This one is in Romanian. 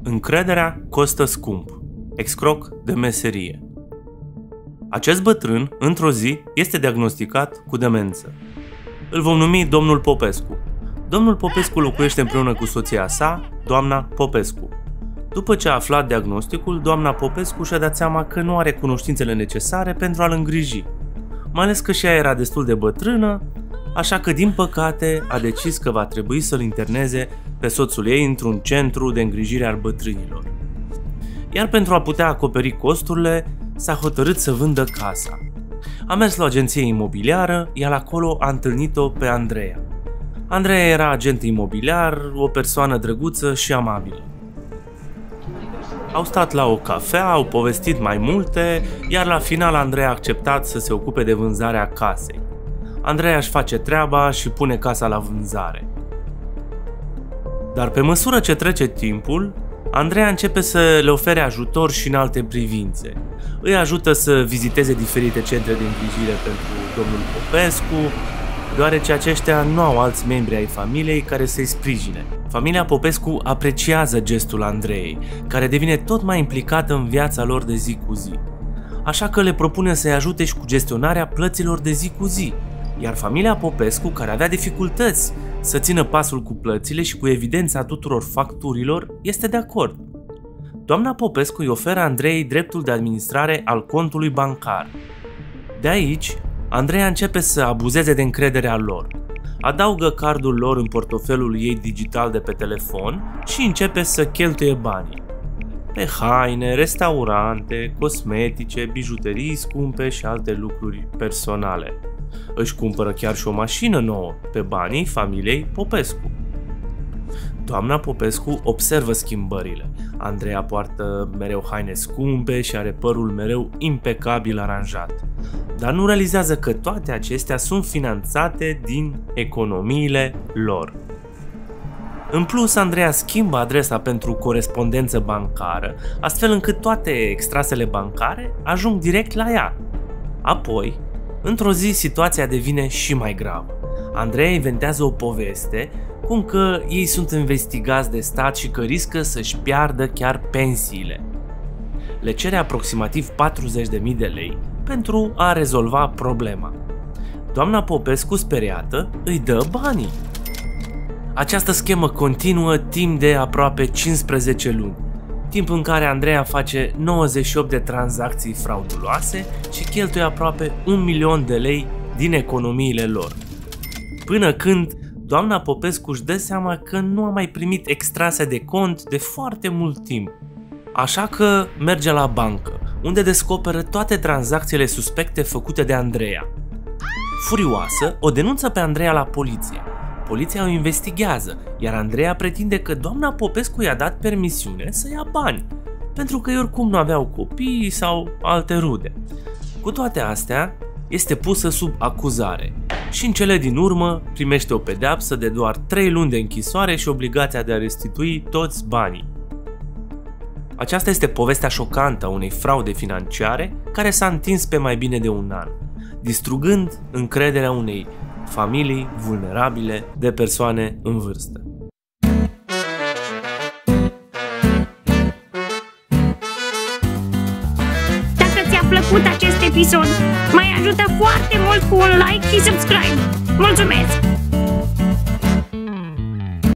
Încrederea costă scump. Excroc de meserie. Acest bătrân, într-o zi, este diagnosticat cu demență. Îl vom numi domnul Popescu. Domnul Popescu locuiește împreună cu soția sa, doamna Popescu. După ce a aflat diagnosticul, doamna Popescu și-a dat seama că nu are cunoștințele necesare pentru a-l îngriji. Mai ales că și ea era destul de bătrână, așa că, din păcate, a decis că va trebui să-l interneze pe soțul ei într-un centru de îngrijire al bătrânilor. Iar pentru a putea acoperi costurile, s-a hotărât să vândă casa. A mers la o agenție imobiliară, iar acolo a întâlnit-o pe Andreea. Andreea era agent imobiliar, o persoană drăguță și amabilă. Au stat la o cafea, au povestit mai multe, iar la final Andreea a acceptat să se ocupe de vânzarea casei. Andreea își face treaba și pune casa la vânzare. Dar pe măsură ce trece timpul, Andreea începe să le ofere ajutor și în alte privințe. Îi ajută să viziteze diferite centre de îngrijire pentru domnul Popescu, deoarece aceștia nu au alți membri ai familiei care să-i sprijine. Familia Popescu apreciază gestul Andreei, care devine tot mai implicată în viața lor de zi cu zi. Așa că le propune să-i ajute și cu gestionarea plăților de zi cu zi, iar familia Popescu, care avea dificultăți să țină pasul cu plățile și cu evidența tuturor facturilor, este de acord. Doamna Popescu îi oferă Andreei dreptul de administrare al contului bancar. De aici, Andreea începe să abuzeze de încrederea lor. Adaugă cardul lor în portofelul ei digital de pe telefon și începe să cheltuie banii pe haine, restaurante, cosmetice, bijuterii scumpe și alte lucruri personale. Își cumpără chiar și o mașină nouă pe banii familiei Popescu. Doamna Popescu observă schimbările. Andreea poartă mereu haine scumpe și are părul mereu impecabil aranjat. Dar nu realizează că toate acestea sunt finanțate din economiile lor. În plus, Andreea schimbă adresa pentru corespondență bancară, astfel încât toate extrasele bancare ajung direct la ea. Apoi, într-o zi, situația devine și mai gravă. Andreea inventează o poveste cum că ei sunt investigați de stat și că riscă să-și piardă chiar pensiile. Le cere aproximativ 40.000 de lei pentru a rezolva problema. Doamna Popescu, speriată, îi dă banii. Această schemă continuă timp de aproape 15 luni, timp în care Andreea face 98 de tranzacții frauduloase și cheltuie aproape 1.000.000 de lei din economiile lor. Până când doamna Popescu își dă seama că nu a mai primit extrase de cont de foarte mult timp. Așa că merge la bancă, unde descoperă toate tranzacțiile suspecte făcute de Andreea. Furioasă, o denunță pe Andreea la poliție. Poliția o investigează, iar Andreea pretinde că doamna Popescu i-a dat permisiune să ia bani, pentru că ei oricum nu aveau copii sau alte rude. Cu toate astea, este pusă sub acuzare și în cele din urmă primește o pedeapsă de doar 3 luni de închisoare și obligația de a restitui toți banii. Aceasta este povestea șocantă a unei fraude financiare care s-a întins pe mai bine de un an, distrugând încrederea unei familii vulnerabile de persoane în vârstă. Dacă ți-a plăcut acest episod, mai ajută foarte mult cu un like și subscribe. Mulțumesc!